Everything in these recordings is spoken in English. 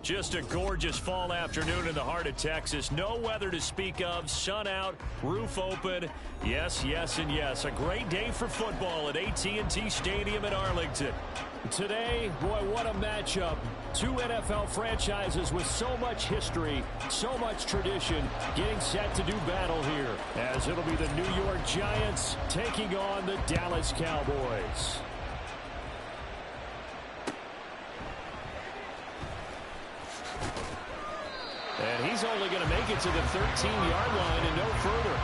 Just a gorgeous fall afternoon in the heart of Texas. No weather to speak of. Sun out, roof open. Yes, yes, and yes. A great day for football at AT&T Stadium in Arlington. Today, boy, what a matchup. Two NFL franchises with so much history, so much tradition, getting set to do battle here, as it'll be the New York Giants taking on the Dallas Cowboys. And he's only going to make it to the 13-yard line and no further.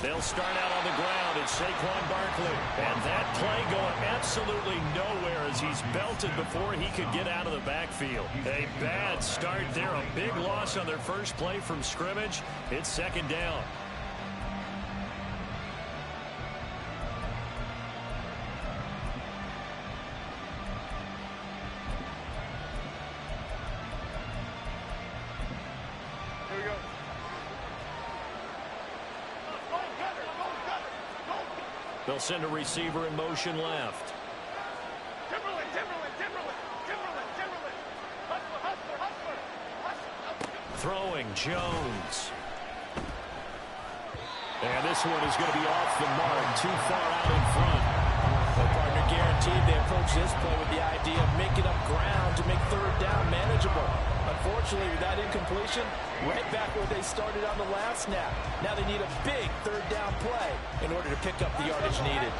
They'll start out on the ground. It's Saquon Barkley. And that play going absolutely nowhere as he's belted before he could get out of the backfield. A bad start there. A big loss on their first play from scrimmage. It's second down. They'll send a receiver in motion left. Throwing Jones. And this one is going to be off the mark, too far out in front. The partner guaranteed they approach this play with the idea of making up ground to make third down manageable. Unfortunately, with that incompletion, right back where they started on the last snap. Now they need a big third down play in order to pick up the yardage needed.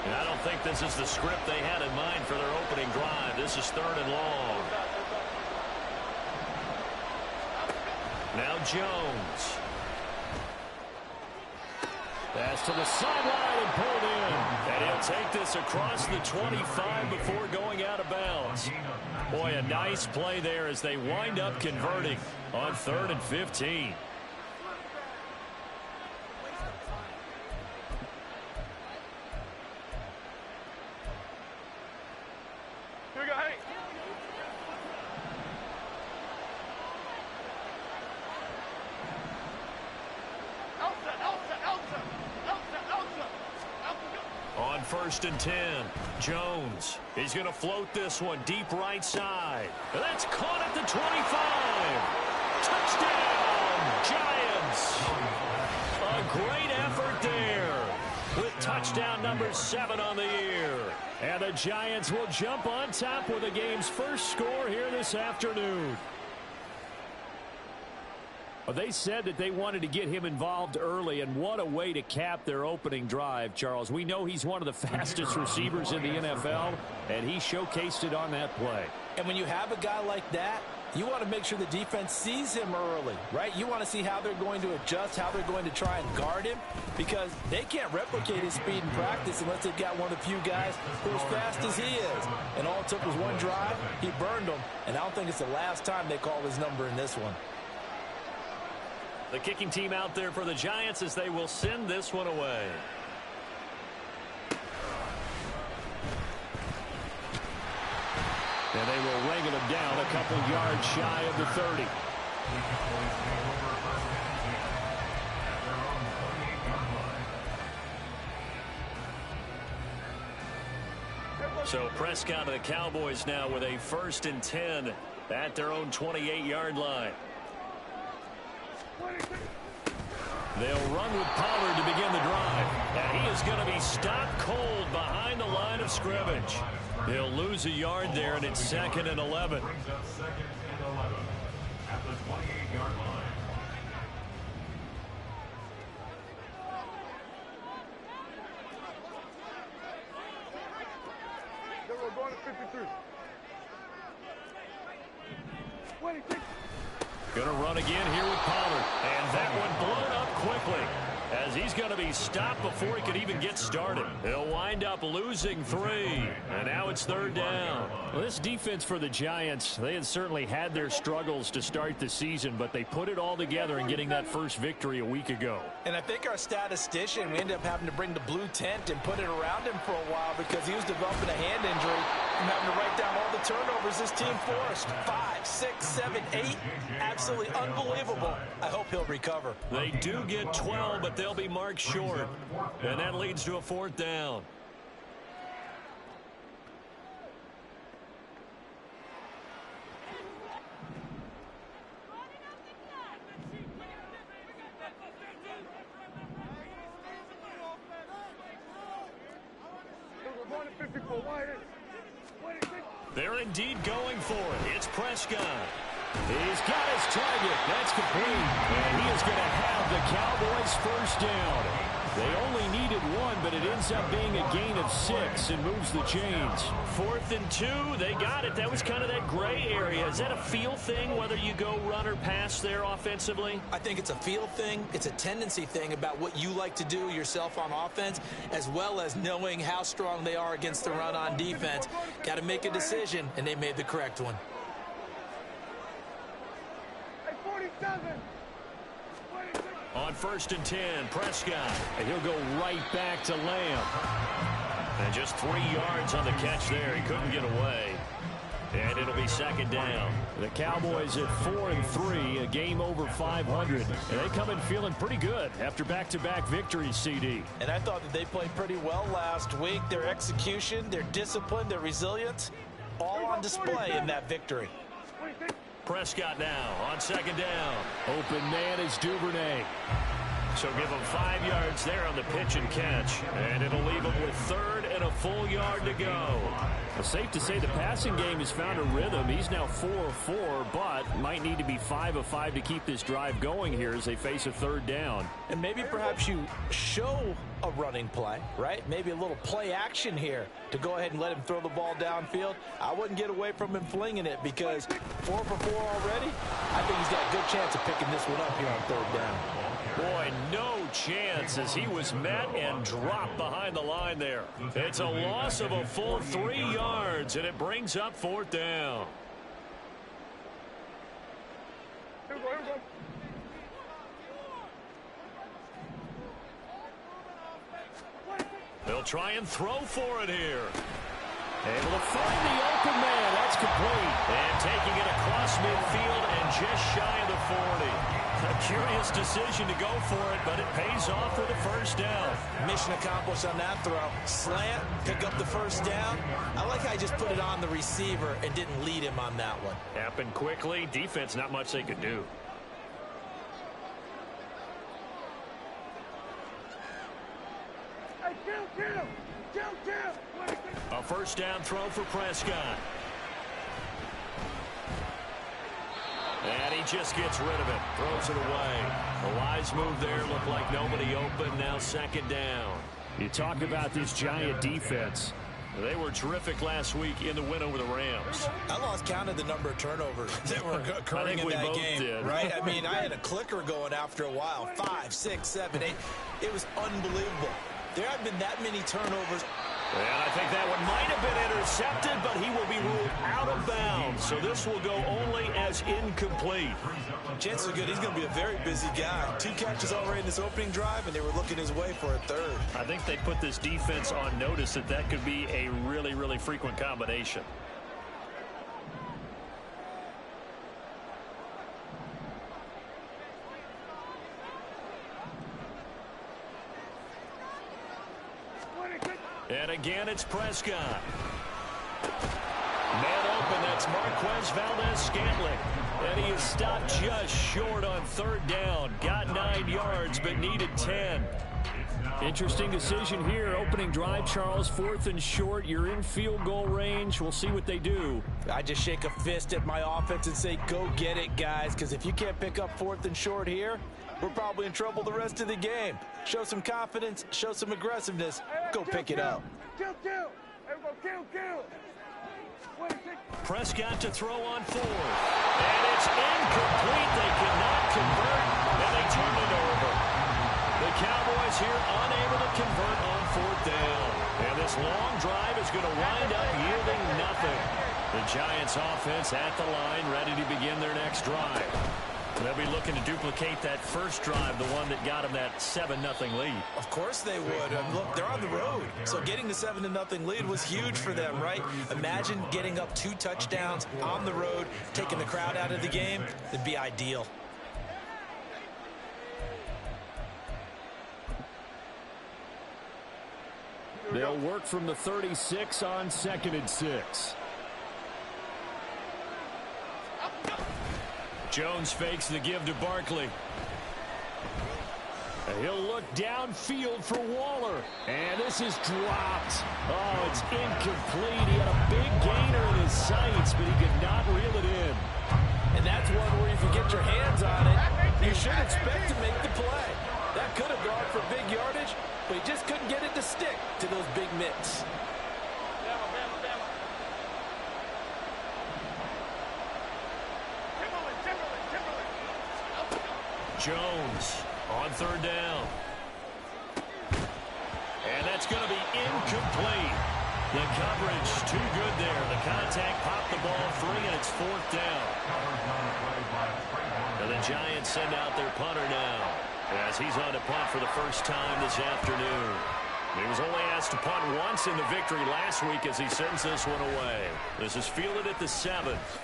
And I don't think this is the script they had in mind for their opening drive. This is third and long. Now Jones. Pass to the sideline and pulled in. And he'll take this across the 25 before going out of bounds. Boy, a nice play there as they wind up converting on 3rd and 15. Here we go, hey. On 1st and 10, Jones. He's going to float this one deep right side. And that's caught at the 25. Touchdown, Giants. A great effort there with touchdown number 7 on the year. And the Giants will jump on top with the game's first score here this afternoon. Well, they said that they wanted to get him involved early, and what a way to cap their opening drive, Charles. We know he's one of the fastest receivers in the NFL, and he showcased it on that play. And when you have a guy like that, you want to make sure the defense sees him early, right? You want to see how they're going to adjust, how they're going to try and guard him, because they can't replicate his speed in practice unless they've got one of the few guys who are as fast as he is. And all it took was one drive. He burned them, and I don't think it's the last time they call his number in this one. The kicking team out there for the Giants as they will send this one away. And they will wrangle him down a couple yards shy of the 30. So Prescott and the Cowboys now with a 1st and 10 at their own 28-yard line. They'll run with Pollard to begin the drive. And he is going to be stopped cold behind the line of scrimmage. He'll lose a yard there, and it's 2nd and 11. We're going to 53. Going to run again here with Pollard. And that one blown up quickly as he's going to be stopped before he could even get started. He'll wind up losing 3. And now it's 3rd down. Well, this defense for the Giants, they had certainly had their struggles to start the season, but they put it all together in getting that first victory a week ago. And I think our statistician, we ended up having to bring the blue tent and put it around him for a while because he was developing a hand injury. from having to write down all the turnovers this team forced. 5, 6, 7, 8. Absolutely unbelievable. I hope he'll recover. They do get 12, but they'll be marked short. And that leads to a 4th down. They're indeed going for it. It's Prescott. He's got his target. That's complete. And he is going to have the Cowboys' first down. They only needed 1, but it ends up being a gain of 6 and moves the chains. 4th and 2. They got it. That was kind of that gray area. Is that a feel thing, whether you go run or pass there offensively? I think it's a feel thing. It's a tendency thing about what you like to do yourself on offense, as well as knowing how strong they are against the run on defense. Got to make a decision, and they made the correct one. On 1st and 10, Prescott. And he'll go right back to Lamb. And just 3 yards on the catch there. He couldn't get away. And it'll be 2nd down. The Cowboys at 4 and 3, a game over 500. And they come in feeling pretty good after back-to-back victories, CD. And I thought that they played pretty well last week. Their execution, their discipline, their resilience, all on display in that victory. Prescott now on 2nd down. Open man is Duvernay. So give him 5 yards there on the pitch and catch. And it'll leave him with 3rd and a full yard to go. Well, safe to say the passing game has found a rhythm. He's now 4 of 4, but might need to be 5 of 5 to keep this drive going here as they face a 3rd down. And maybe perhaps you show a running play, right? Maybe a little play action here to go ahead and let him throw the ball downfield. I wouldn't get away from him flinging it because 4 for 4 already. I think he's got a good chance of picking this one up here on 3rd down. Boy, no chance as he was met and dropped behind the line there. It's a loss of a full 3 yards, and it brings up 4th down. Here we go, here we go. They'll try and throw for it here. Able to find the open man. That's complete. And taking it across midfield and just shy of the 40. A curious decision to go for it, but it pays off with a 1st down. Mission accomplished on that throw. Slant, pick up the 1st down. I like how I just put it on the receiver and didn't lead him on that one. Happened quickly. Defense, not much they could do. Hey, kill. A 1st down throw for Prescott. And he just gets rid of it. Throws it away. A wise move there. Looked like nobody open. Now 2nd down. You talk about this Giant defense. They were terrific last week in the win over the Rams. I lost count of the number of turnovers that were occurring in that game. Right? I mean, I had a clicker going after a while. 5, 6, 7, 8. It was unbelievable. There have been that many turnovers. And I think that one might have been intercepted, but he will be ruled out of bounds. So this will go only as incomplete. Chances are good. He's going to be a very busy guy. 2 catches already in this opening drive, and they were looking his way for a 3rd. I think they put this defense on notice that that could be a really, really frequent combination. And again, it's Prescott. Man open, that's Marquez Valdez-Scantling. And he is stopped just short on 3rd down. Got 9 yards, but needed 10. Interesting decision here. Opening drive, Charles. 4th and short. You're in field goal range. We'll see what they do. I just shake a fist at my offense and say, go get it, guys. Because if you can't pick up 4th and short here, we're probably in trouble the rest of the game. Show some confidence. Show some aggressiveness. Go pick it up. Kill. Kill. Prescott to throw on 4th. And it's incomplete. They cannot convert, and they turn it over. The Cowboys here unable to convert on 4th down. And this long drive is going to wind up yielding nothing. The Giants offense at the line, ready to begin their next drive. They'll be looking to duplicate that first drive, the one that got them that 7-0 lead. Of course they would. Look, they're on the road. So getting the 7-0 lead was huge for them, right? Imagine getting up 2 touchdowns on the road, taking the crowd out of the game. It'd be ideal. They'll work from the 36 on 2nd and 6. Jones fakes the give to Barkley. He'll look downfield for Waller. And this is dropped. Oh, it's incomplete. He had a big gainer in his sights, but he could not reel it in. And that's one where if you get your hands on it, you should expect to make the play. That could have gone for big yardage, but he just couldn't get it to stick to those big mitts. Jones on 3rd down. And that's going to be incomplete. The coverage too good there. The contact popped the ball free, and it's 4th down. And the Giants send out their punter now, as he's on to punt for the first time this afternoon. He was only asked to punt once in the victory last week as he sends this one away. This is fielded at the 7th.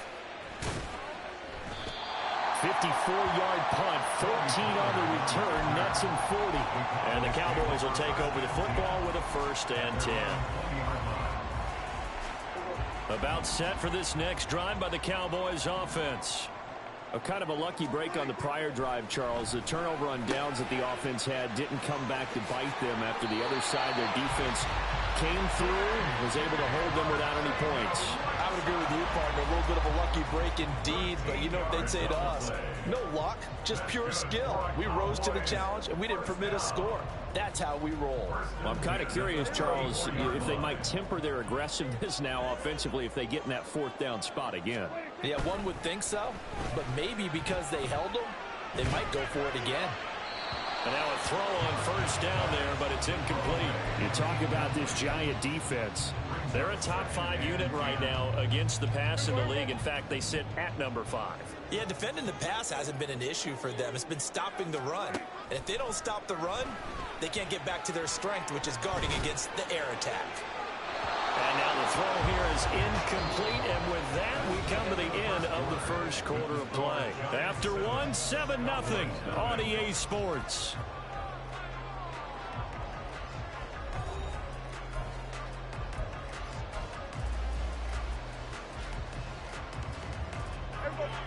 54-yard punt, 14 on the return, nets him 40. And the Cowboys will take over the football with a 1st and 10. About set for this next drive by the Cowboys offense. A kind of a lucky break on the prior drive, Charles. The turnover on downs that the offense had didn't come back to bite them after the other side. Their defense came through, was able to hold them without any points. I would agree with you, partner. A little bit of a lucky break indeed, but you know what they'd say to us? No luck, just pure skill. We rose to the challenge, and we didn't permit a score. That's how we roll. Well, I'm kind of curious, Charles, if they might temper their aggressiveness now offensively if they get in that 4th down spot again. Yeah, one would think so, but maybe because they held them, they might go for it again. And now a throw on 1st down there, but it's incomplete. You talk about this Giant defense. They're a top 5 unit right now against the pass in the league. In fact, they sit at number 5. Yeah, defending the pass hasn't been an issue for them. It's been stopping the run. And if they don't stop the run, they can't get back to their strength, which is guarding against the air attack. And now the throw here is incomplete, and with that, we come to the end of the first quarter of play. After one, 7-0 on EA Sports.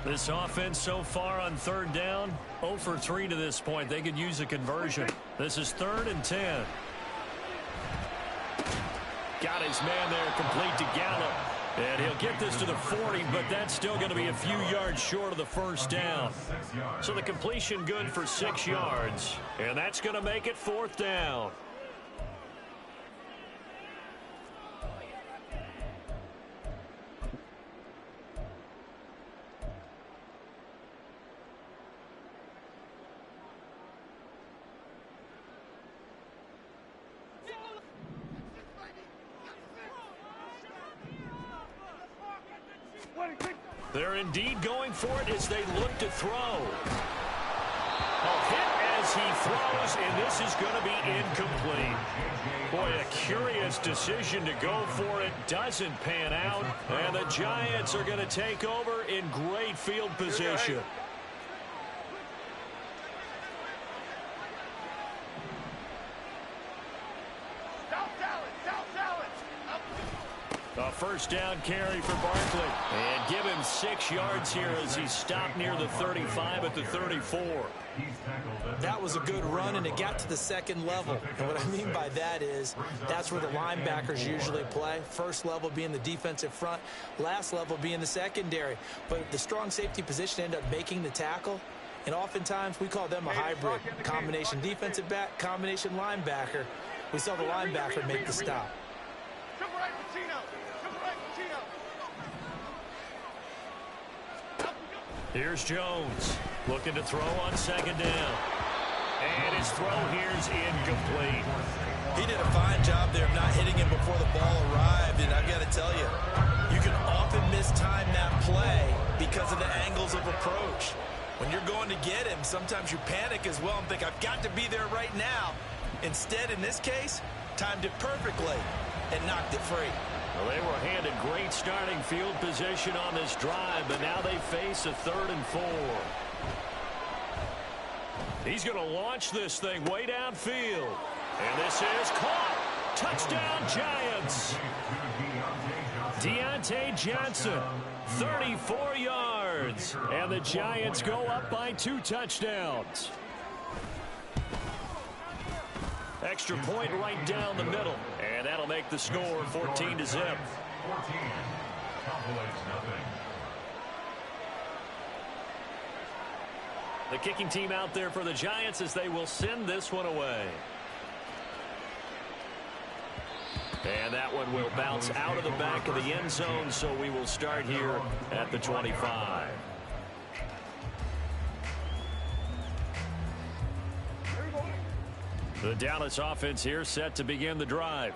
This offense so far on 3rd down, 0 for 3 to this point. They could use a conversion. This is 3rd and 10. Got his man there, complete to Gallup. And he'll get this to the 40, but that's still going to be a few yards short of the 1st down. So the completion good for 6 yards, and that's going to make it 4th down. They're indeed going for it as they look to throw. A hit as he throws, and this is going to be incomplete. Boy, a curious decision to go for it. Doesn't pan out, and the Giants are going to take over in great field position. A 1st down carry for Barkley. And give him 6 yards here as he stopped near the 35 at the 34. That was a good run, and it got to the 2nd level. And what I mean by that is that's where the linebackers usually play. 1st level being the defensive front, last level being the secondary. But the strong safety position ended up making the tackle. And oftentimes we call them a hybrid. Combination defensive back, combination linebacker. We saw the linebacker make the stop. Here's Jones looking to throw on 2nd down. And his throw here's incomplete. He did a fine job there of not hitting him before the ball arrived. And I've got to tell you, you can often mistime that play because of the angles of approach. When you're going to get him, sometimes you panic as well and think, I've got to be there right now. Instead, in this case, timed it perfectly and knocked it free. Well, they were handed great starting field position on this drive, but now they face a 3rd and 4. He's going to launch this thing way downfield. And this is caught. Touchdown, Giants. Deontay Johnson, 34 yards. And the Giants go up by 2 touchdowns. Extra point right down the middle. And that'll make the score 14-0. The kicking team out there for the Giants as they will send this one away. And that one will bounce out of the back of the end zone, so we will start here at the 25. The Dallas offense here set to begin the drive.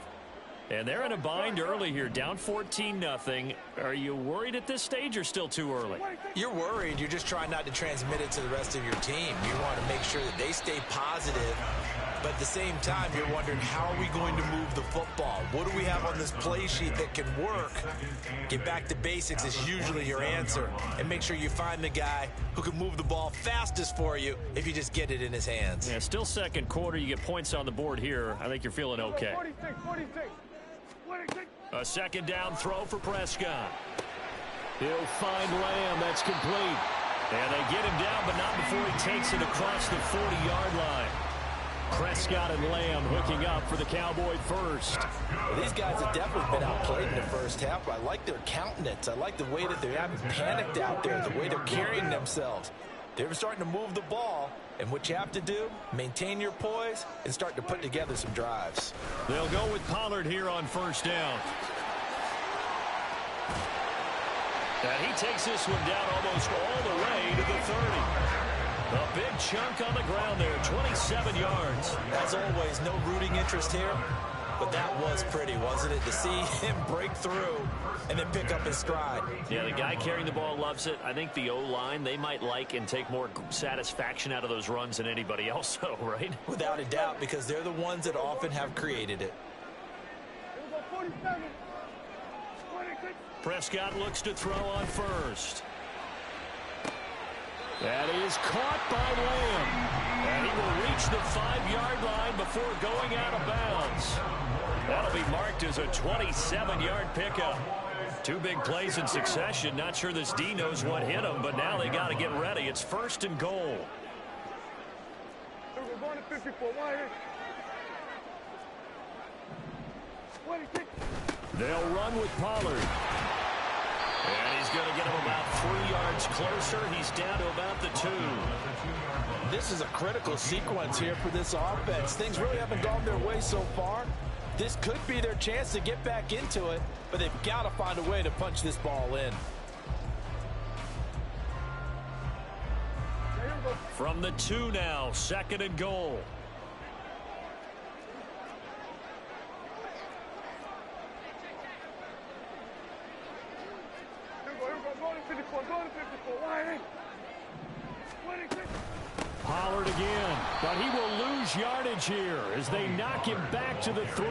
And they're in a bind early here, down 14-0. Are you worried at this stage or still too early? You're worried. You're just trying not to transmit it to the rest of your team. You want to make sure that they stay positive. But at the same time, you're wondering, how are we going to move the football? What do we have on this play sheet that can work? Get back to basics is usually your answer. And make sure you find the guy who can move the ball fastest for you if you just get it in his hands. Yeah, still second quarter. You get points on the board here. I think you're feeling okay. 46. A second down throw for Prescott. He'll find Lamb. That's complete. And they get him down, but not before he takes it across the 40-yard line. Prescott and Lamb hooking up for the Cowboy first. Well, these guys have definitely been outplayed in the first half, but I like their countenance. I like the way that they haven't panicked out there, the way they're carrying themselves. They're starting to move the ball, and what you have to do, maintain your poise and start to put together some drives. They'll go with Pollard here on first down. And he takes this one down almost all the way to the 30. A big chunk on the ground there, 27 yards. As always, no rooting interest here, but that was pretty, wasn't it? To see him break through and then pick up his stride. Yeah, the guy carrying the ball loves it. I think the O-line, they might like and take more satisfaction out of those runs than anybody else, though, right? Without a doubt, because they're the ones that often have created it. Here we go, 47. 26. Prescott looks to throw on first. That is caught by Lamb. And he will reach the 5-yard line before going out of bounds. That'll be marked as a 27-yard pickup. 2 big plays in succession. Not sure this D knows what hit him, but now they got to get ready. It's 1st and goal. Here we go, going to 54. 26. They'll run with Pollard. And he's going to get him about 3 yards closer. He's down to about the 2. This is a critical sequence here for this offense. Things really haven't gone their way so far. This could be their chance to get back into it, but they've got to find a way to punch this ball in. From the 2 now, 2nd and goal. Pollard again, but he will lose yardage here as they knock him back to the 3.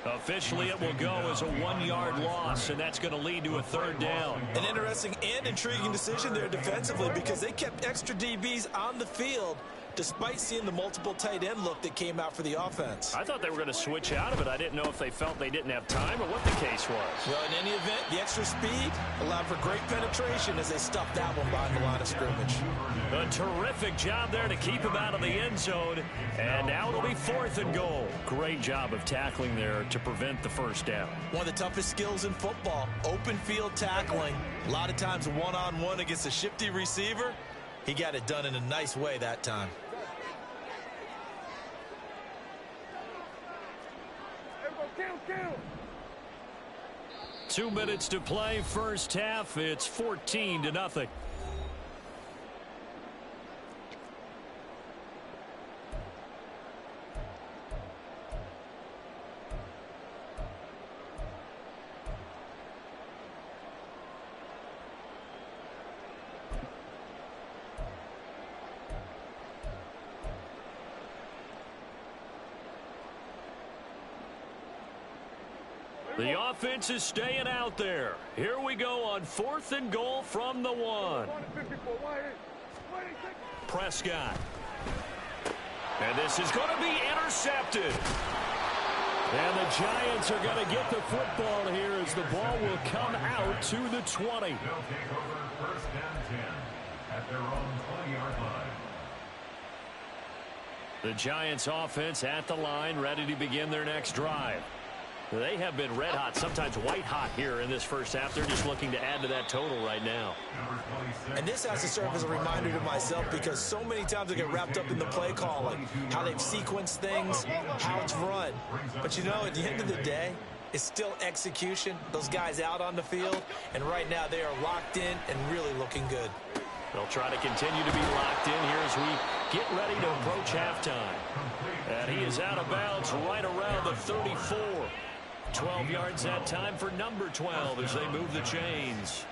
Officially, it will go as a 1-yard loss, and that's going to lead to a 3rd down. An interesting and intriguing decision there defensively because they kept extra DBs on the field despite seeing the multiple tight end look that came out for the offense. I thought they were going to switch out of it. I didn't know if they felt they didn't have time or what the case was. Well, in any event, the extra speed allowed for great penetration as they stuffed that one behind the line of scrimmage. A terrific job there to keep him out of the end zone. And now it'll be 4th and goal. Great job of tackling there to prevent the 1st down. One of the toughest skills in football, open field tackling. A lot of times one-on-one against a shifty receiver. He got it done in a nice way that time. 2 minutes to play, first half. It's 14-0. The offense is staying out there. Here we go on 4th and goal from the 1. Prescott. And this is going to be intercepted. And the Giants are going to get the football here as the ball will come out to the 20. They'll take over 1st and 10 at their own 20-yard line. The Giants offense at the line, ready to begin their next drive. They have been red hot, sometimes white hot here in this first half. They're just looking to add to that total right now. And this has to serve as a reminder to myself because so many times I get wrapped up in the play calling, how they've sequenced things, how it's run. But, you know, at the end of the day, it's still execution. Those guys out on the field, and right now they are locked in and really looking good. They'll try to continue to be locked in here as we get ready to approach halftime. And he is out of bounds right around the 34. 12 yards that time for number 12 as they move the chains.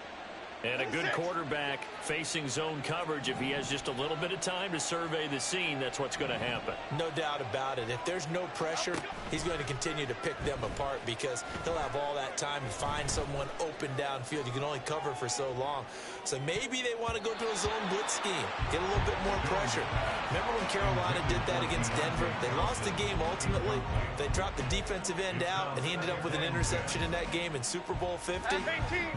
And a good quarterback facing zone coverage. If he has just a little bit of time to survey the scene, that's what's going to happen. No doubt about it. If there's no pressure, he's going to continue to pick them apart because he'll have all that time to find someone open downfield. You can only cover for so long. So maybe they want to go to a zone blitz scheme, get a little bit more pressure. Remember when Carolina did that against Denver? They lost the game ultimately. They dropped the defensive end out, and he ended up with an interception in that game in Super Bowl 50.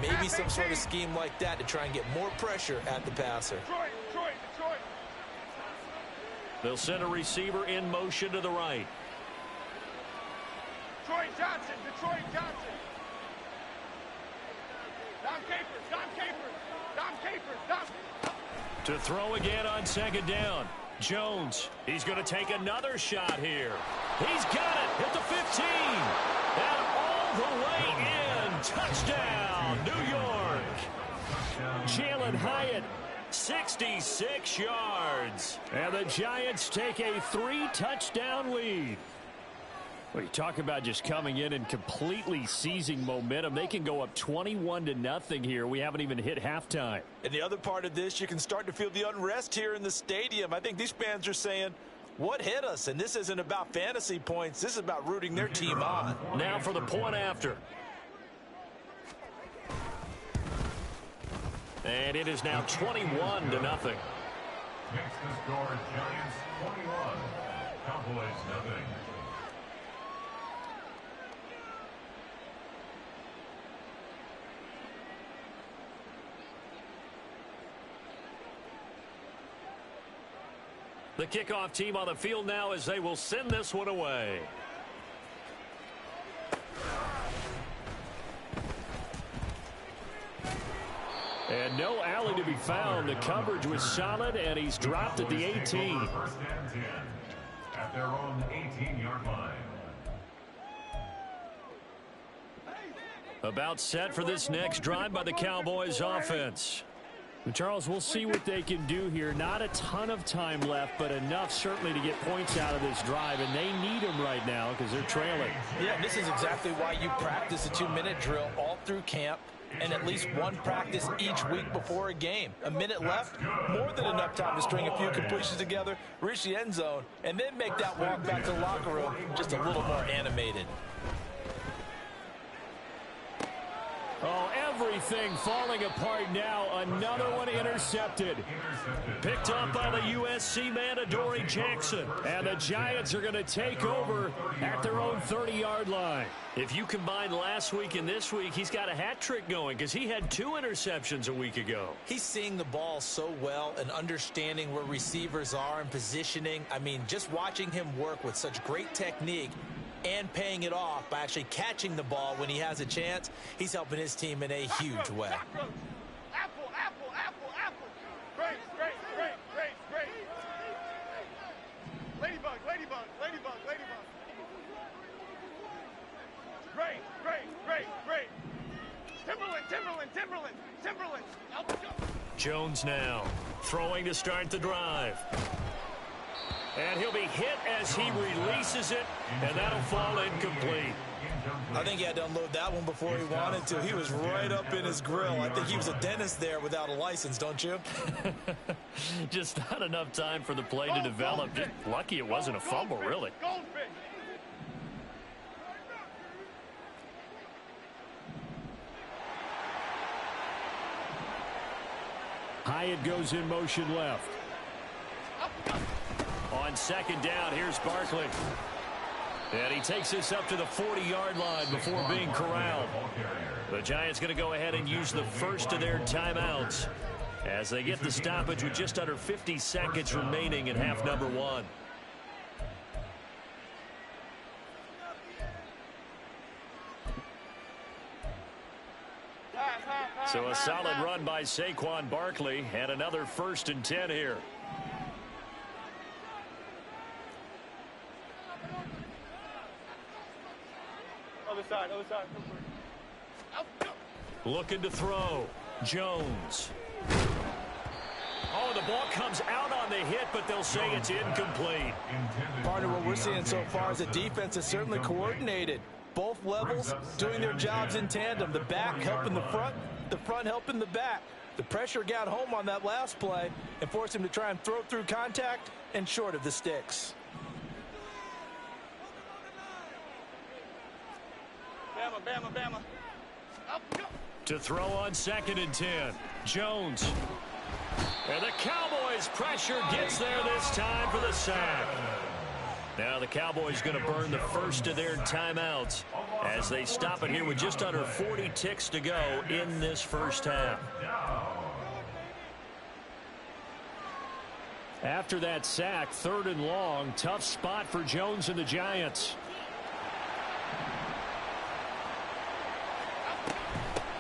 Maybe some sort of scheme like that to try and get more pressure at the passer. Detroit. They'll send a receiver in motion to the right. Detroit Johnson. Dom Capers. To throw again on 2nd down. Jones, he's going to take another shot here. He's got it at the 15. And all the way in. Touchdown, New York. Jalen Hyatt, 66 yards. And the Giants take a 3-touchdown lead. Well, you talk about just coming in and completely seizing momentum. They can go up 21-0 here. We haven't even hit halftime. And the other part of this, you can start to feel the unrest here in the stadium. I think these fans are saying, what hit us? And this isn't about fantasy points. This is about rooting their team on. Now for the point after. And it is now 21-0. Makes the score Giants 21, Cowboys 0. The kickoff team on the field now as they will send this one away. And no alley to be found. The coverage was solid, and he's dropped at the 18. 1st and 10 at their own 18-yard line. About set for this next drive by the Cowboys offense. And Charles, we'll see what they can do here. Not a ton of time left, but enough certainly to get points out of this drive, and they need them right now because they're trailing. Yeah, this is exactly why you practice a 2-minute drill all through camp and at least one practice each week before a game. A minute left, more than enough time to string a few completions together, reach the end zone, and then make that walk back to the locker room just a little more animated. Oh, everything falling apart now. Another one intercepted. Picked up by the USC man, Adoree Jackson. And the Giants are going to take over at their own 30-yard line. If you combine last week and this week, he's got a hat trick going because he had 2 interceptions a week ago. He's seeing the ball so well and understanding where receivers are and positioning. I mean, just watching him work with such great technique and paying it off by actually catching the ball when he has a chance, he's helping his team in a huge way. Apple. Great. Ladybug. Great. Timberland. Jones now throwing to start the drive. And he'll be hit as he releases it, and that'll fall incomplete. I think he had to unload that one before he wanted to. He was right up in his grill. I think he was a dentist there without a license, don't you? Just not enough time for the play to develop. Just lucky it wasn't a fumble, really. Goldfish. Giant goes in motion left. On second down, here's Barkley. And he takes this up to the 40-yard line before being corralled. The Giants going to go ahead and use the first of their timeouts as they get the stoppage with just under 50 seconds remaining in half number one. So a solid run by Saquon Barkley and another 1st and 10 here. Other side, other side. Looking to throw. Jones. Oh, the ball comes out on the hit, but they'll say it's incomplete. Partner, what we're seeing so far is the defense is certainly coordinated. Both levels doing their jobs in tandem. The back helping the front helping the back. The pressure got home on that last play and forced him to try and throw through contact and short of the sticks. Bama, Bama, Bama. Up, go. To throw on 2nd and 10. Jones. And the Cowboys pressure gets there this time for the sack. Now the Cowboys going to burn the first of their timeouts as they stop it here with just under 40 ticks to go in this first half. After that sack, 3rd and long, tough spot for Jones and the Giants.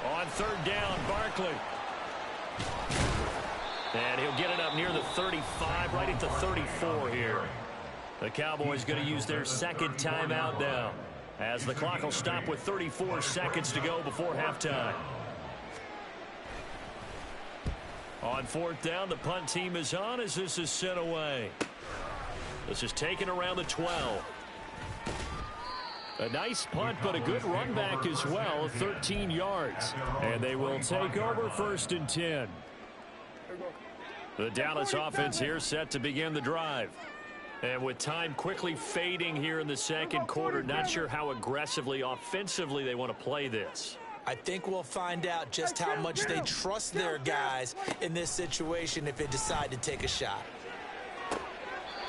On 3rd down, Barkley. And he'll get it up near the 35, right at the 34 here. The Cowboys going to use their 2nd timeout now as the clock will stop with 34 seconds to go before halftime. On 4th down, the punt team is on as this is sent away. This is taken around the 12. A nice punt, but a good run back as well, 13 yards. And they will take over 1st and 10. The Dallas offense here set to begin the drive. And with time quickly fading here in the 2nd quarter, not sure how aggressively, offensively they want to play this. I think we'll find out just how much they trust their guys in this situation if they decide to take a shot.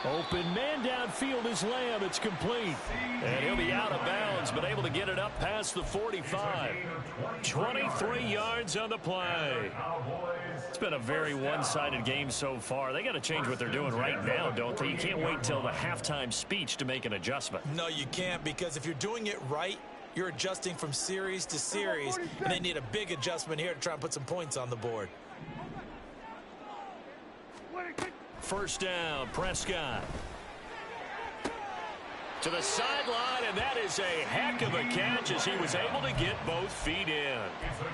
Open man downfield is Lamb. It's complete. And he'll be out of bounds, but able to get it up past the 45. 23 yards on the play. It's been a very one-sided game so far. They got to change what they're doing right now, don't they? You can't wait till the halftime speech to make an adjustment. No, you can't, because if you're doing it right, you're adjusting from series to series, and they need a big adjustment here to try and put some points on the board. 1st down, Prescott. To the sideline, and that is a heck of a catch as he was able to get both feet in.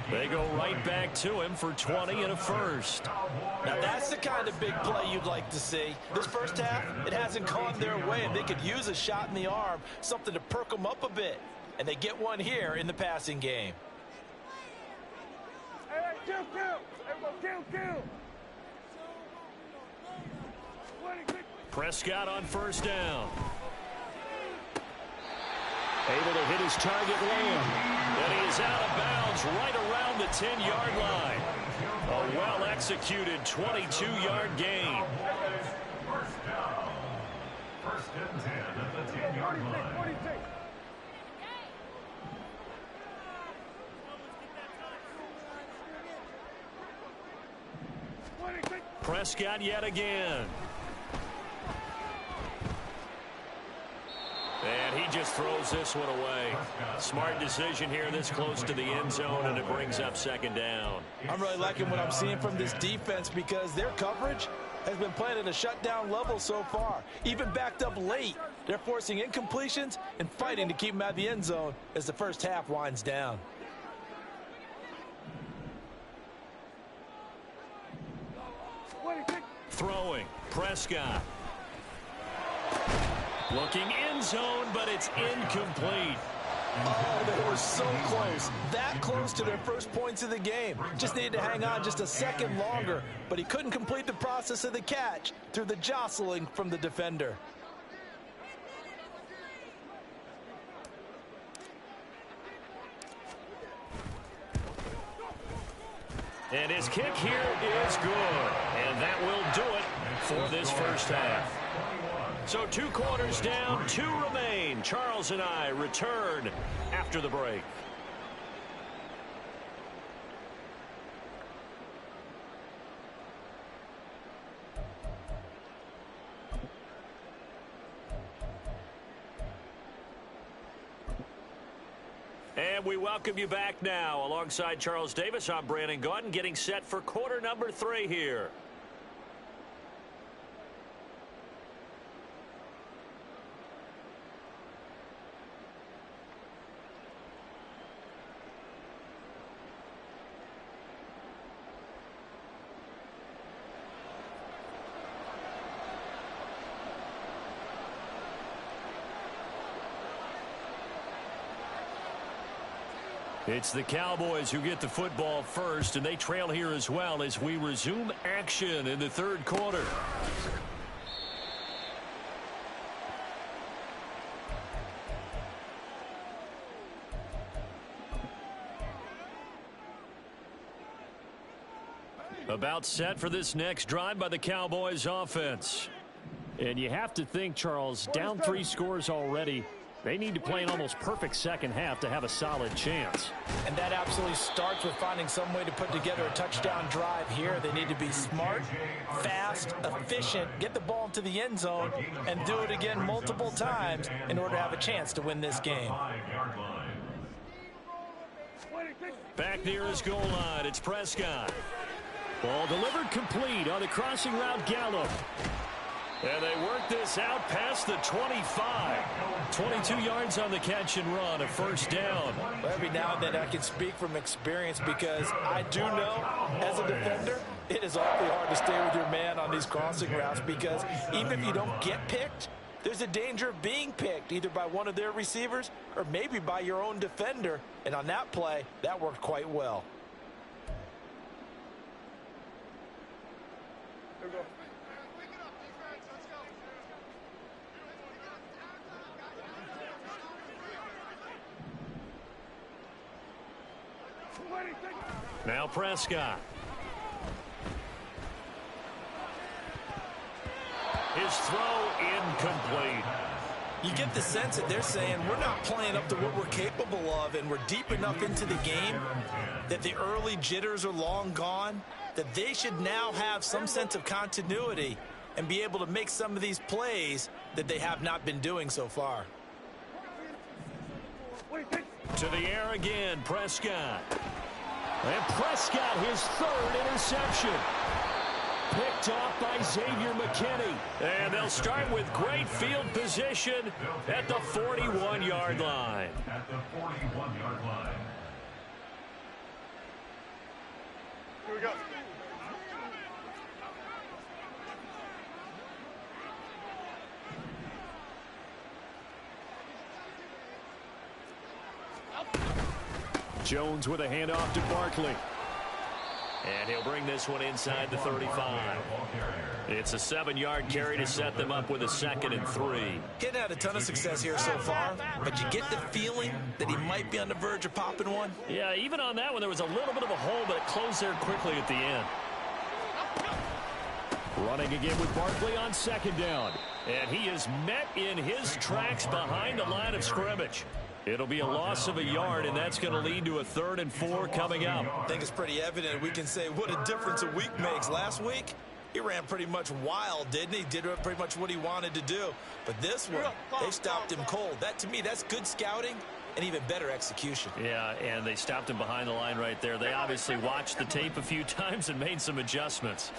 They go right back to him for 20 and a 1st. Now that's the kind of big play you'd like to see. This first half, it hasn't gone their way, and they could use a shot in the arm, something to perk them up a bit. And they get one here in the passing game. Hey, kill, kill. Everybody, kill. Prescott on 1st down. Able to hit his target, Lamb. And he is out of bounds right around the 10-yard line. A well-executed 22-yard gain. 1st down. 1st and 10 at the 10-yard line. Prescott yet again. And he just throws this one away. Smart decision here this close to the end zone, and it brings up 2nd down. I'm really liking what I'm seeing from this defense because their coverage has been playing at a shutdown level so far. Even backed up late, they're forcing incompletions and fighting to keep them out of the end zone as the first half winds down. Throwing, Prescott. Looking end zone, but it's incomplete. Oh, they were so close. That close to their first points of the game. Just needed to hang on just a second longer, but he couldn't complete the process of the catch through the jostling from the defender. And his kick here is good. And that will do it for this first half. So 2 quarters down, 2 remain. Charles and I return after the break. And we welcome you back now. Alongside Charles Davis, I'm Brandon Gaudin, getting set for quarter number 3 here. It's the Cowboys who get the football first, and they trail here as well as we resume action in the 3rd quarter. About set for this next drive by the Cowboys offense. And you have to think, Charles, down 3 scores already. They need to play an almost perfect second half to have a solid chance. And that absolutely starts with finding some way to put together a touchdown drive here. They need to be smart, fast, efficient, get the ball into the end zone, and do it again multiple times in order to have a chance to win this game. Back near his goal line, it's Prescott. Ball delivered complete on the crossing route, Gallup. And they work this out past the 25. 22 yards on the catch and run, a first down. Well, every now and then I can speak from experience because I do know, as a defender, it is awfully hard to stay with your man on these crossing routes because even if you don't get picked, there's a danger of being picked either by one of their receivers or maybe by your own defender. And on that play, that worked quite well. Here we go. Now Prescott. His throw incomplete. You get the sense that they're saying we're not playing up to what we're capable of, and we're deep enough into the game that the early jitters are long gone, that they should now have some sense of continuity and be able to make some of these plays that they have not been doing so far. To the air again, Prescott. And Prescott, his 3rd interception. Picked off by Xavier McKinney. And they'll start with great field position at the 41-yard line. At the 41-yard line. Here we go. Jones with a handoff to Barkley. And he'll bring this one inside the 35. It's a 7-yard carry to set them up with a 2nd and 3. Getting had a ton of success here so far, but you get the feeling that he might be on the verge of popping one. Yeah, even on that one, there was a little bit of a hole, but it closed there quickly at the end. Running again with Barkley on 2nd down. And he is met in his tracks behind the line of scrimmage. It'll be a loss of a yard, and that's going to lead to a 3rd and 4 coming up. I think it's pretty evident. We can say what a difference a week makes. Last week, he ran pretty much wild, didn't he? Did pretty much what he wanted to do. But this one, they stopped him cold. That, to me, that's good scouting and even better execution. Yeah, and they stopped him behind the line right there. They obviously watched the tape a few times and made some adjustments.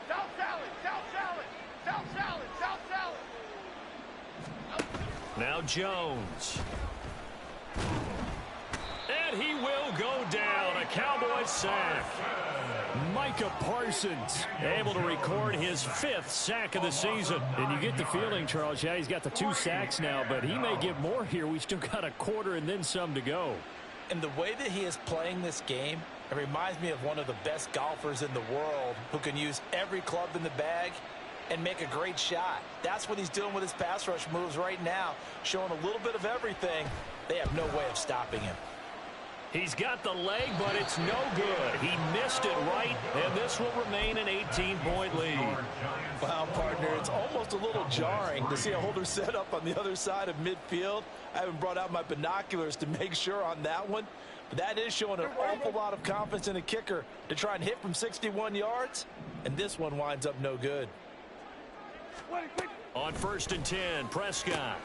South salad, south salad, south salad, south salad. Now Jones. And he will go down. A Cowboys sack. Micah Parsons able to record his 5th sack of the season. And you get the feeling, Charles, yeah, he's got the 2 sacks now, but he may get more here. We still got a quarter and then some to go. And the way that he is playing this game, it reminds me of one of the best golfers in the world who can use every club in the bag and make a great shot. That's what he's doing with his pass rush moves right now, showing a little bit of everything. They have no way of stopping him. He's got the leg, but it's no good. He missed it right, and this will remain an 18-point lead. Wow, partner, it's almost a little jarring to see a holder set up on the other side of midfield. I haven't brought out my binoculars to make sure on that one, but that is showing an awful lot of confidence in a kicker to try and hit from 61 yards, and this one winds up no good. On 1st and 10, Prescott.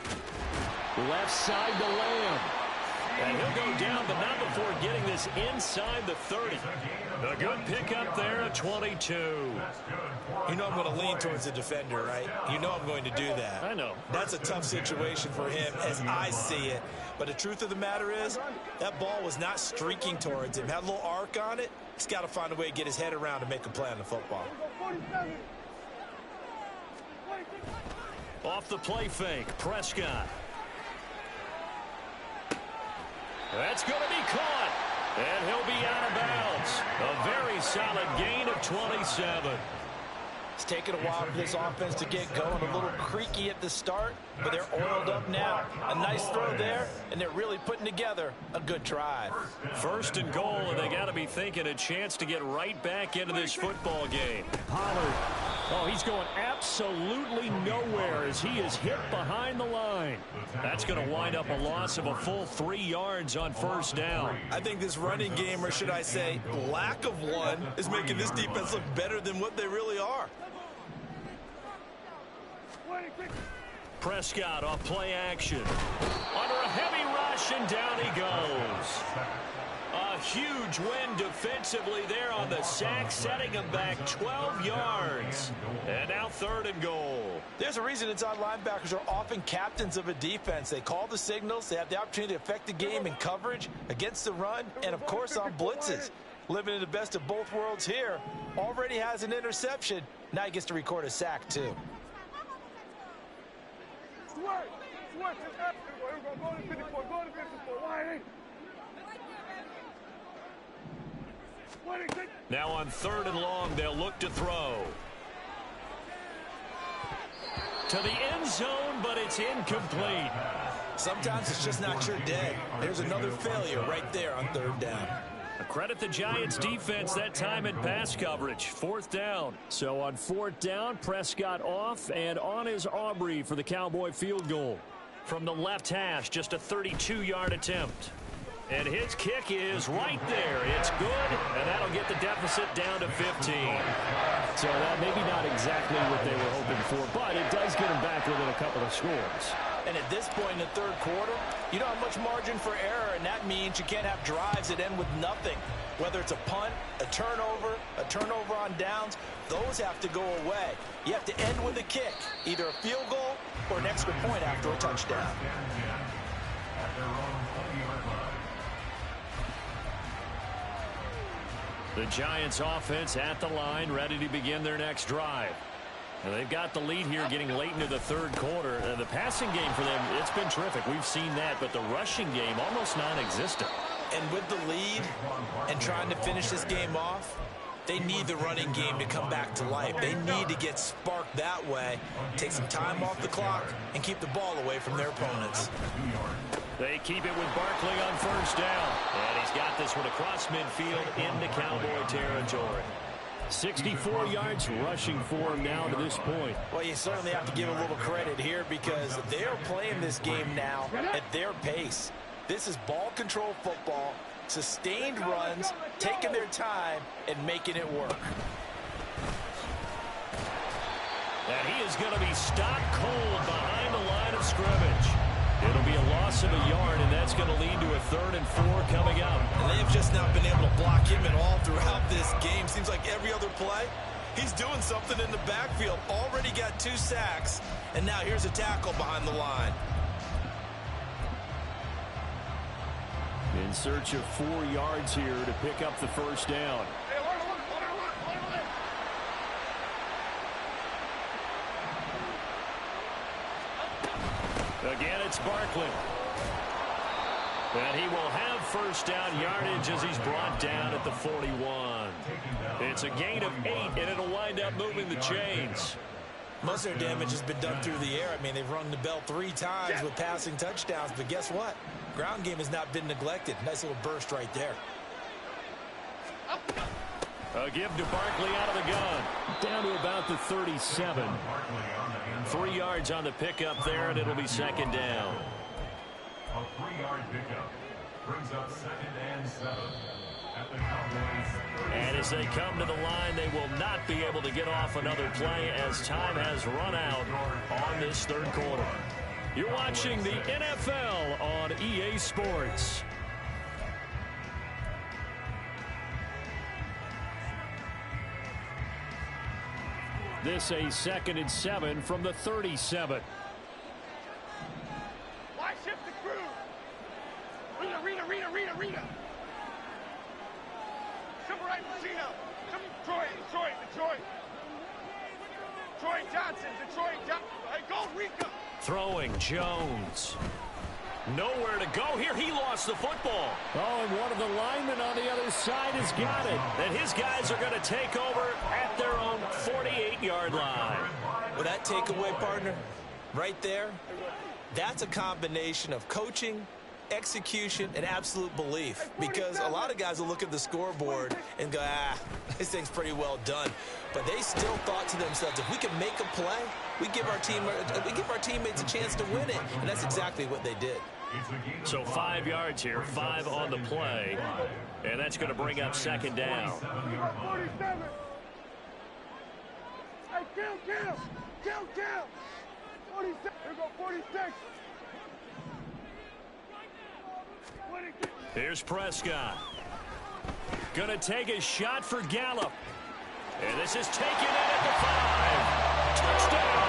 Left side to Lamb. And he'll go down, but not before getting this inside the 30. A good pickup there at 22. You know I'm going to lean towards the defender, right? You know I'm going to do that. I know. That's a tough situation for him as I see it. But the truth of the matter is, that ball was not streaking towards him. Had a little arc on it. He's got to find a way to get his head around and make a play on the football. Off the play fake, Prescott. That's going to be caught, and he'll be out of bounds. A very solid gain of 27. It's taken a while for this offense to get going. A little creaky at the start, but they're oiled up now. A nice throw there, and they're really putting together a good drive. 1st and goal, and they got to be thinking a chance to get right back into this football game. Pollard. Oh, he's going absolutely nowhere as he is hit behind the line. That's going to wind up a loss of a full 3 yards on 1st down. I think this running game, or should I say lack of one, is making this defense look better than what they really are. Prescott off play action. Under a heavy rush, and down he goes. A huge win defensively there on the sack, setting him back 12 yards. And now 3rd and goal. There's a reason inside linebackers are often captains of a defense. They call the signals. They have the opportunity to affect the game in coverage, against the run, and, of course, on blitzes. Living in the best of both worlds here. Already has an interception. Now he gets to record a sack, too. Now on 3rd and long, they'll look to throw. To the end zone, but it's incomplete. Sometimes it's just not your day. There's another failure right there on 3rd down. Credit the Giants defense that time in pass coverage. 4th down. So on 4th down, Prescott off, and on is Aubrey for the Cowboy field goal. From the left hash, just a 32-yard attempt. And his kick is right there. It's good, and that'll get the deficit down to 15. So that maybe not exactly what they were hoping for, but it does get them back within a couple of scores. And at this point in the 3rd quarter, you don't have much margin for error, and that means you can't have drives that end with nothing. Whether it's a punt, a turnover on downs, those have to go away. You have to end with a kick, either a field goal or an extra point after a touchdown. The Giants offense at the line, ready to begin their next drive. And they've got the lead here getting late into the 3rd quarter. The passing game for them, it's been terrific. We've seen that, but the rushing game almost non-existent. And with the lead and trying to finish this game off, they need the running game to come back to life. They need to get sparked that way, take some time off the clock, and keep the ball away from their opponents. They keep it with Barkley on 1st down. And he's got this one across midfield into Cowboy territory. 64 yards rushing for him now to this point. Well, you certainly have to give a little credit here because they're playing this game now at their pace. This is ball control football, sustained runs, taking their time, and making it work. And he is going to be stopped cold behind the line of scrimmage. It'll be a loss of a yard, and that's going to lead to a 3rd and 4 coming up. And they've just not been able to block him at all throughout this game. Seems like every other play, he's doing something in the backfield. Already got 2 sacks, and now here's a tackle behind the line. In search of 4 yards here to pick up the 1st down. Again, it's Barkley. And he will have 1st down yardage as he's brought down at the 41. It's a gain of 8, and it'll wind up moving the chains. Most of their damage has been done through the air. I mean, they've rung the bell 3 times with passing touchdowns, but guess what? Ground game has not been neglected. Nice little burst right there. A give to Barkley out of the gun. Down to about the 37. 3 yards on the pickup there, and it'll be second down. A 3-yard pickup brings up 2nd and 7 at the Cowboys. And as they come to the line, they will not be able to get off another play as time has run out on this third quarter. You're watching the NFL on EA Sports. This a 2nd and 7 from the 37. Why shift the crew? Rita. Silver right, Casino. Detroit Johnson. Hey, go, Rico. Throwing Jones. Nowhere to go here. He lost the football. Oh, and one of the linemen on the other side has got it. And his guys are going to take over at their own 48-yard line. Well, that takeaway, partner, right there, that's a combination of coaching, execution, and absolute belief. Because a lot of guys will look at the scoreboard and go, this thing's pretty well done. But they still thought to themselves, if we can make a play, we give our teammates a chance to win it. And that's exactly what they did. So 5 yards here, 5 on the play. And that's going to bring up second down. 47. Hey, kill. 46. Here we go, 46. Here's Prescott. Gonna take a shot for Gallup. And this is taken in at the 5. Touchdown!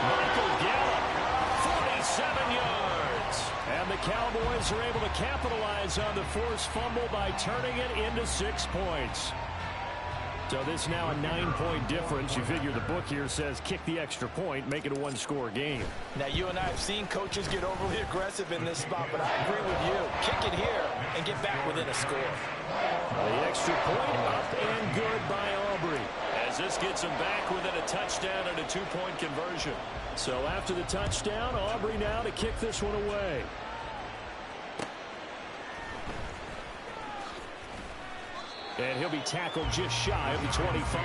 Michael Gallup, 47 yards. And the Cowboys are able to capitalize on the forced fumble by turning it into 6 points. So this now a 9-point difference. You figure the book here says kick the extra point, make it a 1-score game. Now, you and I have seen coaches get overly aggressive in this spot, but I agree with you. Kick it here and get back within a score. The extra point up and good by Aubrey. As this gets him back within a touchdown and a 2-point conversion. So after the touchdown, Aubrey now to kick this one away. And he'll be tackled just shy of the 25.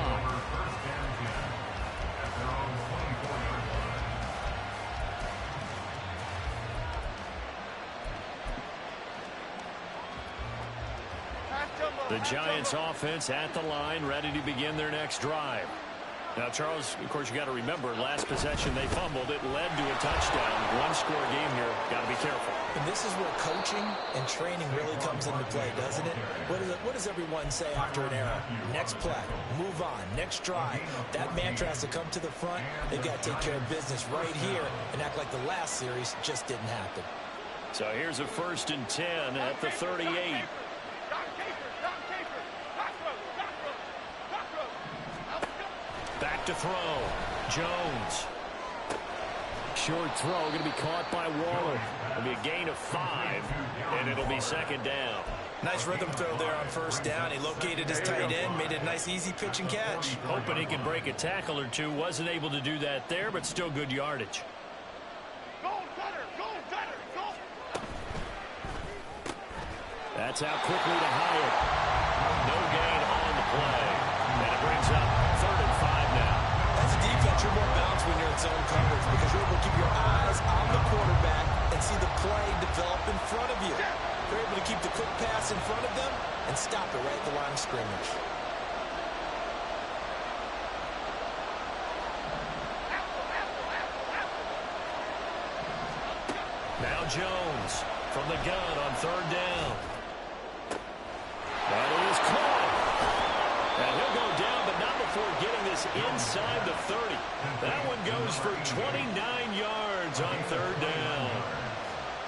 The Giants offense at the line, ready to begin their next drive. Now, Charles, of course, you got to remember, last possession they fumbled. It led to a touchdown. 1-score game here. Got to be careful. And this is where coaching and training really comes into play, doesn't it? What does everyone say after an error? Next play, move on, next drive. That mantra has to come to the front. They've got to take care of business right here and act like the last series just didn't happen. So here's a 1st and 10 at the 38. Back to throw. Jones. Short throw going to be caught by Waller. It'll be a gain of 5, and it'll be second down. Nice rhythm throw there on 1st down. He located his tight end, made it a nice, easy pitch and catch. Hoping he can break a tackle or two. Wasn't able to do that there, but still good yardage. Go, Gunner! That's out quickly to Hyatt. No gain on the play. And it brings up 3rd and 5 now. As a defense, you're more balanced when you're in zone coverage because you're able to keep your eyes on the quarterback and see the play develop in front of you. You're able to keep the quick pass in front of them and stop it right at the line of scrimmage. Now Jones from the gun on 3rd down. And it is caught. And he'll go down, but not before getting this inside the 30. That one goes for 29 yards on 3rd down.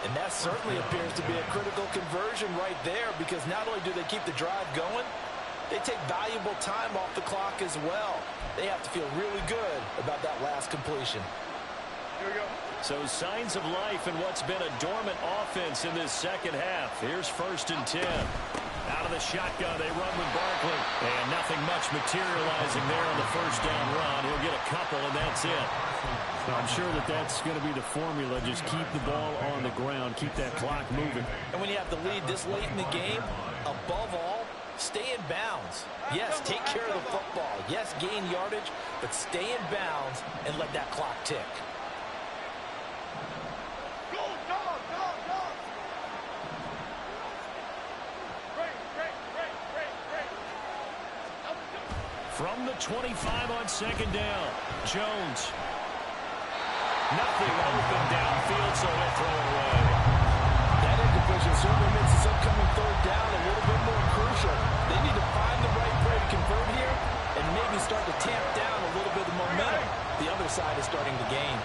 And that certainly appears to be a critical conversion right there because not only do they keep the drive going, they take valuable time off the clock as well. They have to feel really good about that last completion. Here we go. So signs of life in what's been a dormant offense in this second half. Here's 1st and 10 Out of the shotgun, they run with Barkley. And nothing much materializing there on the first down run. He'll get a couple, and that's it. I'm sure that that's going to be the formula. Just keep the ball on the ground. Keep that clock moving. And when you have the lead this late in the game, above all, stay in bounds. Yes, take care of the football. Yes, gain yardage, but stay in bounds and let that clock tick. From the 25 on second down, Jones. Nothing open downfield, so he'll throw it away. That incompletion certainly makes this upcoming third down a little bit more crucial. They need to find the right play to convert here and maybe start to tamp down a little bit of momentum. The other side is starting to gain.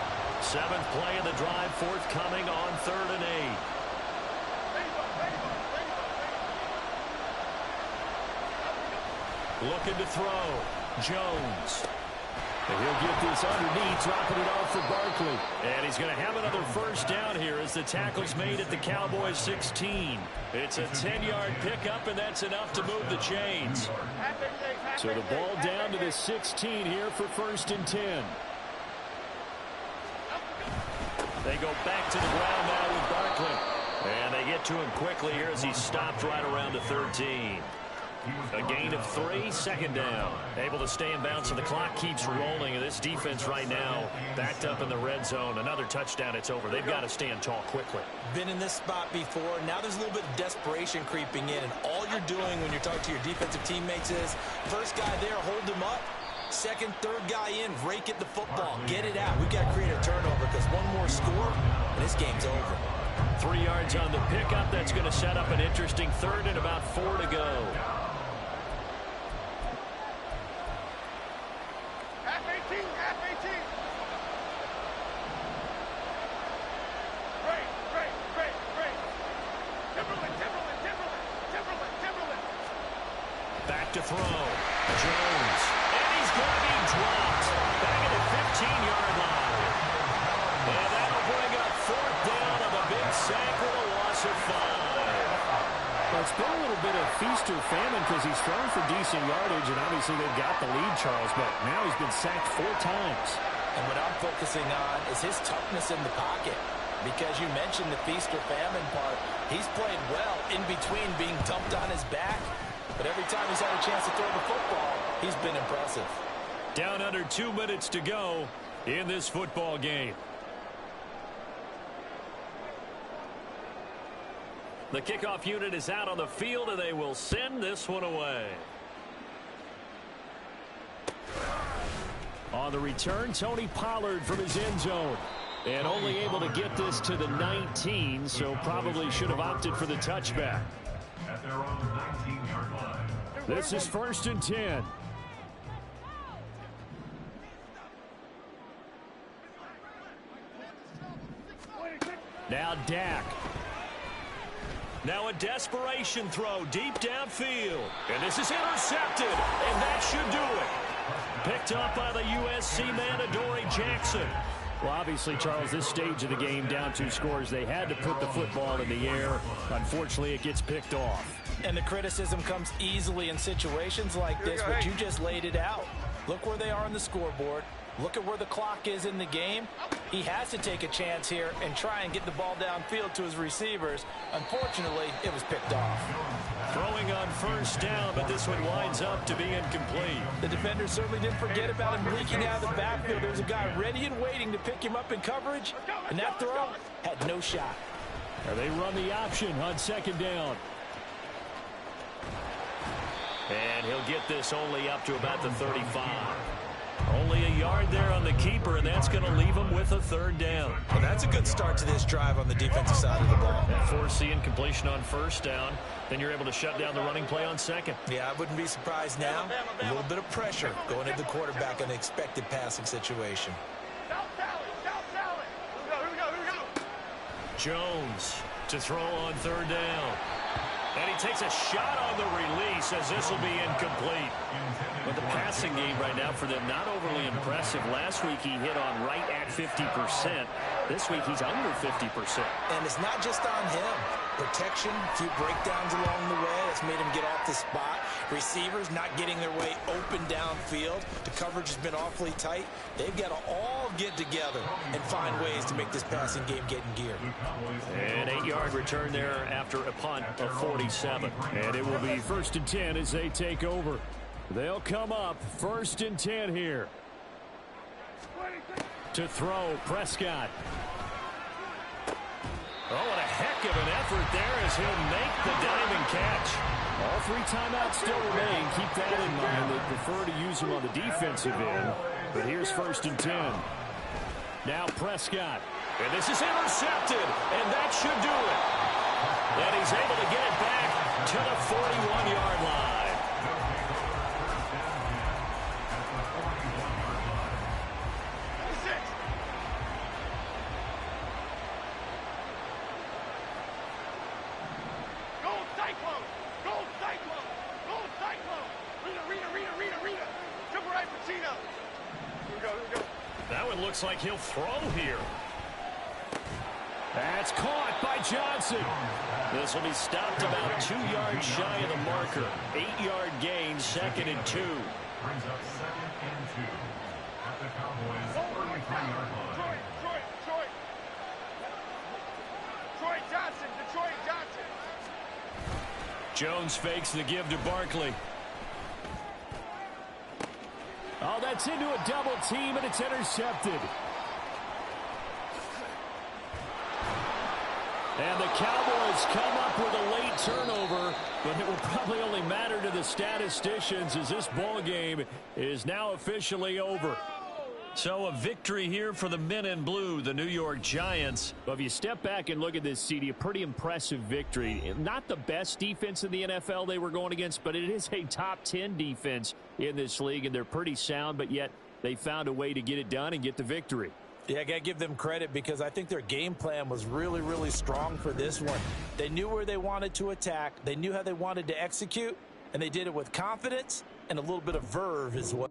Seventh play of the drive, forthcoming on 3rd and 8. Looking to throw. Jones. And he'll get this underneath, dropping it off for Barkley. And he's going to have another first down here as the tackle's made at the Cowboys 16. It's a 10-yard pickup, and that's enough to move the chains. So the ball down to the 16 here for 1st and 10. They go back to the ground now with Barkley. And they get to him quickly here as he stopped right around the 13. A gain of 3, second down. Able to stay in bounds, so the clock keeps rolling. And this defense right now backed up in the red zone. Another touchdown, it's over. They've got to stand tall quickly. Been in this spot before. Now there's a little bit of desperation creeping in. And all you're doing when you're talking to your defensive teammates is, first guy there, hold him up. Second, third guy in, rake at the football. Get it out. We've got to create a turnover because one more score, and this game's over. 3 yards on the pickup. That's going to set up an interesting 3rd and about 4 to go. Back to throw. Jones. And he's going to be dropped. Back at the 15-yard line. And that'll bring up 4th down of a big sack with a loss of 5. Well, it's been a little bit of feast or famine because he's thrown for decent yardage, and obviously they've got the lead, Charles, but now he's been sacked 4 times. And what I'm focusing on is his toughness in the pocket. Because you mentioned the feast or famine part. He's played well in between being dumped on his back. But every time he's had a chance to throw the football, he's been impressive. Down under 2 minutes to go in this football game. The kickoff unit is out on the field, and they will send this one away. On the return, Tony Pollard from his end zone. And only able to get this to the 19, so probably should have opted for the touchback. At their own 19-yard line. This is 1st and 10. Now Dak. Now a desperation throw deep downfield. And this is intercepted. And that should do it. Picked up by the USC man, Adoree Jackson. Well, obviously, Charles, this stage of the game, down 2 scores, they had to put the football in the air. Unfortunately, it gets picked off. And the criticism comes easily in situations like this, but you just laid it out. Look where they are on the scoreboard. Look at where the clock is in the game. He has to take a chance here and try and get the ball downfield to his receivers. Unfortunately, it was picked off. Throwing on first down, but this one winds up to be incomplete. The defender certainly didn't forget about him leaking out of the backfield. There's a guy ready and waiting to pick him up in coverage, and that throw had no shot. They run the option on second down. And he'll get this only up to about the 35. Only a yard there on the keeper, and that's going to leave him with a 3rd down. Well, that's a good start to this drive on the defensive side of the ball. Force the incompletion on first down. Then you're able to shut down the running play on second. Yeah, I wouldn't be surprised now. A little bit of pressure going into the quarterback in the expected passing situation. Jones to throw on 3rd down. And he takes a shot on the release as this will be incomplete. But the passing game right now for them, not overly impressive. Last week he hit on right at 50%. This week he's under 50%. And it's not just on him. Protection, a few breakdowns along the way. That's made him get off the spot. Receivers not getting their way open downfield. The coverage has been awfully tight. They've got to all get together and find ways to make this passing game get in gear. An 8-yard return there after a punt of 47. And it will be 1st and 10 as they take over. They'll come up 1st and 10 here. To throw, Prescott. Oh, what a heck of an effort there as he'll make the diving catch. All 3 timeouts still remain. Keep that in mind. They prefer to use them on the defensive end. But here's 1st and 10. Now Prescott. And this is intercepted, and that should do it. And he's able to get it back to the 41-yard line. That one looks like he'll throw here. That's caught by Johnson. This will be stopped about 2 yards shy of the marker. 8-yard gain, 2nd and 2. Brings up 2nd and 2 at the Cowboys' 33-yard line. Troy Johnson, Detroit Johnson. Jones fakes the give to Barkley. Oh, that's into a double team, and it's intercepted. And the Cowboys come up with a late turnover, but it will probably only matter to the statisticians as this ball game is now officially over. So a victory here for the men in blue, the New York Giants. But if you step back and look at this, CD, a pretty impressive victory. Not the best defense in the NFL they were going against, but it is a top 10 defense in this league, and they're pretty sound, but yet they found a way to get it done and get the victory. Yeah, I got to give them credit because I think their game plan was really, really strong for this one. They knew where they wanted to attack. They knew how they wanted to execute, and they did it with confidence and a little bit of verve as well.